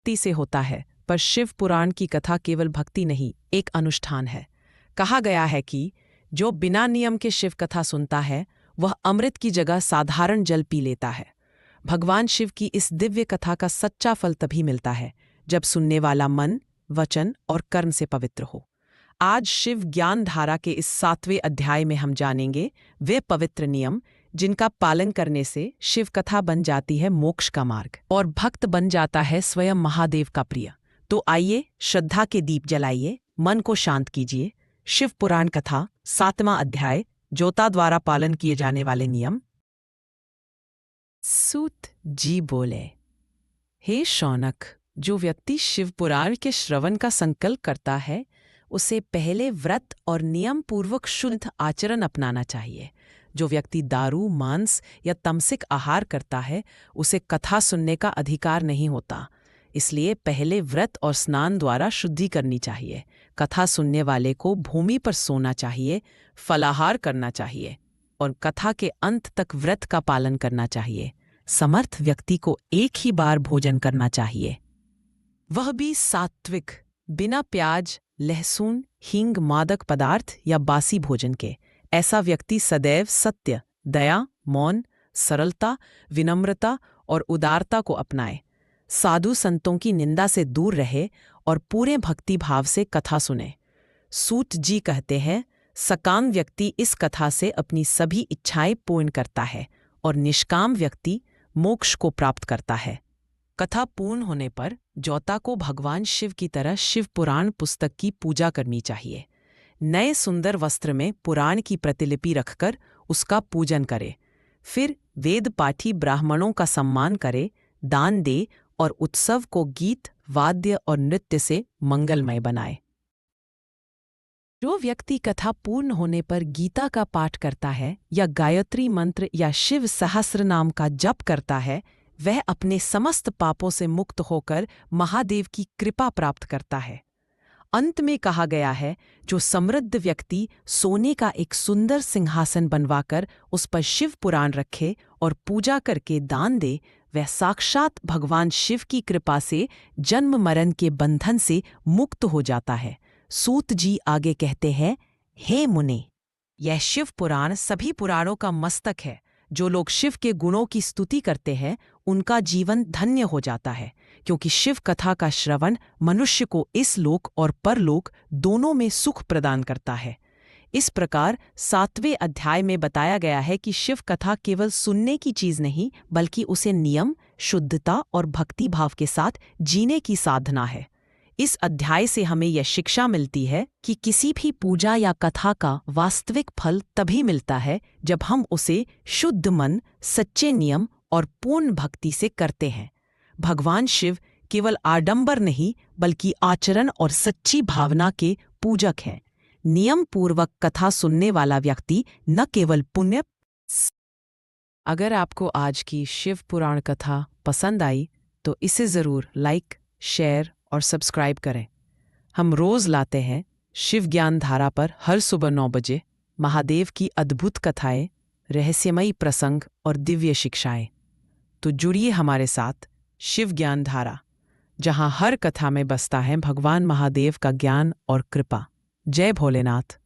भक्ति से होता है, पर शिव पुराण की कथा केवल भक्ति नहीं, एक अनुष्ठान है। कहा गया है कि जो बिना नियम के शिव कथा सुनता है वह अमृत की जगह साधारण जल पी लेता है। भगवान शिव की इस दिव्य कथा का सच्चा फल तभी मिलता है जब सुनने वाला मन, वचन और कर्म से पवित्र हो। आज शिव ज्ञान धारा के इस 7वें अध्याय में हम जानेंगे वे पवित्र नियम जिनका पालन करने से शिव कथा बन जाती है मोक्ष का मार्ग और भक्त बन जाता है स्वयं महादेव का प्रिय। तो आइए श्रद्धा के दीप जलाइए, मन को शांत कीजिए। शिव पुराण कथा 7वां अध्याय, जोता द्वारा पालन किए जाने वाले नियम। सूत जी बोले, हे शौनक, जो व्यक्ति शिव पुराण के श्रवण का संकल्प करता है उसे पहले व्रत और नियम पूर्वक शुद्ध आचरण अपनाना चाहिए। जो व्यक्ति दारू, मांस या तमसिक आहार करता है उसे कथा सुनने का अधिकार नहीं होता। इसलिए पहले व्रत और स्नान द्वारा शुद्धि करनी चाहिए। कथा सुनने वाले को भूमि पर सोना चाहिए, फलाहार करना चाहिए और कथा के अंत तक व्रत का पालन करना चाहिए। समर्थ व्यक्ति को एक ही बार भोजन करना चाहिए, वह भी सात्विक, बिना प्याज, लहसुन, हींग, मादक पदार्थ या बासी भोजन के। ऐसा व्यक्ति सदैव सत्य, दया, मौन, सरलता, विनम्रता और उदारता को अपनाए। साधु संतों की निंदा से दूर रहे और पूरे भक्ति भाव से कथा सुने। सूत जी कहते हैं, सकाम व्यक्ति इस कथा से अपनी सभी इच्छाएं पूर्ण करता है और निष्काम व्यक्ति मोक्ष को प्राप्त करता है। कथा पूर्ण होने पर जोता को भगवान शिव की तरह शिव पुराण पुस्तक की पूजा करनी चाहिए। नए सुंदर वस्त्र में पुराण की प्रतिलिपि रखकर उसका पूजन करे। फिर वेद पाठी ब्राह्मणों का सम्मान करे, दान दे और उत्सव को गीत, वाद्य और नृत्य से मंगलमय बनाए। जो व्यक्ति कथा पूर्ण होने पर गीता का पाठ करता है या गायत्री मंत्र या शिव सहस्र नाम का जप करता है, वह अपने समस्त पापों से मुक्त होकर महादेव की कृपा प्राप्त करता है। अंत में कहा गया है, जो समृद्ध व्यक्ति सोने का एक सुंदर सिंहासन बनवाकर उस पर शिव पुराण रखे और पूजा करके दान दे, वह साक्षात भगवान शिव की कृपा से जन्म मरण के बंधन से मुक्त हो जाता है। सूत जी आगे कहते हैं, हे मुने, यह शिव पुराण सभी पुराणों का मस्तक है। जो लोग शिव के गुणों की स्तुति करते हैं उनका जीवन धन्य हो जाता है, क्योंकि शिव कथा का श्रवण मनुष्य को इस लोक और परलोक दोनों में सुख प्रदान करता है। इस प्रकार 7वें अध्याय में बताया गया है कि शिव कथा केवल सुनने की चीज नहीं, बल्कि उसे नियम, शुद्धता और भक्ति भाव के साथ जीने की साधना है। इस अध्याय से हमें यह शिक्षा मिलती है कि किसी भी पूजा या कथा का वास्तविक फल तभी मिलता है जब हम उसे शुद्ध मन, सच्चे नियम और पूर्ण भक्ति से करते हैं। भगवान शिव केवल आडंबर नहीं, बल्कि आचरण और सच्ची भावना के पूजक हैं। नियम पूर्वक कथा सुनने वाला व्यक्ति न केवल पुण्य। अगर आपको आज की शिव पुराण कथा पसंद आई तो इसे ज़रूर लाइक, शेयर और सब्सक्राइब करें। हम रोज़ लाते हैं शिव ज्ञान धारा पर हर सुबह 9 बजे महादेव की अद्भुत कथाएं, रहस्यमयी प्रसंग और दिव्य शिक्षाएं। तो जुड़िए हमारे साथ शिव ज्ञान धारा, जहां हर कथा में बसता है भगवान महादेव का ज्ञान और कृपा। जय भोलेनाथ।